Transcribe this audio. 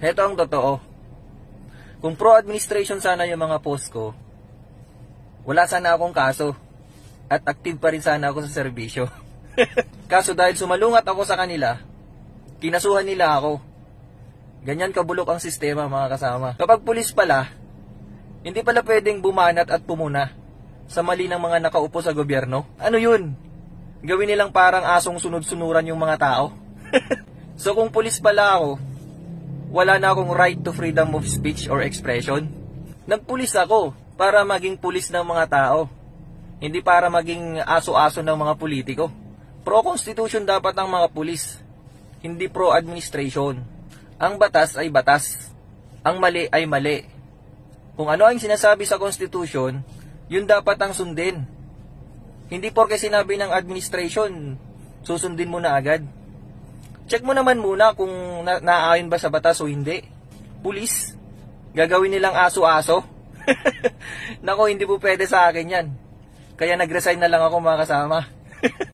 Heto ang totoo. Kung pro-administration sana yung mga post ko, wala sana akong kaso. At active pa rin sana ako sa serbisyo. Kaso dahil sumalungat ako sa kanila, kinasuhan nila ako. Ganyan kabulok ang sistema, mga kasama. Kapag pulis pala, hindi pala pwedeng bumanat at pumuna sa mali ng mga nakaupo sa gobyerno. Ano yun? Gawin nilang parang asong sunod-sunuran yung mga tao. So kung pulis pala ako, wala na akong right to freedom of speech or expression. Nagpulis ako para maging pulis ng mga tao, hindi para maging aso-aso ng mga politiko. Pro-constitution dapat ang mga pulis, hindi pro-administration. Ang batas ay batas, ang mali ay mali. Kung ano ang sinasabi sa Constitution, yun dapat ang sundin. Hindi porke sinabi ng administration, susundin mo na agad. Check mo naman muna kung naaayon ba sa batas o hindi. Pulis, gagawin nilang aso-aso. Nako, hindi po pwede sa akin yan. Kaya nag-resign na lang ako, mga kasama.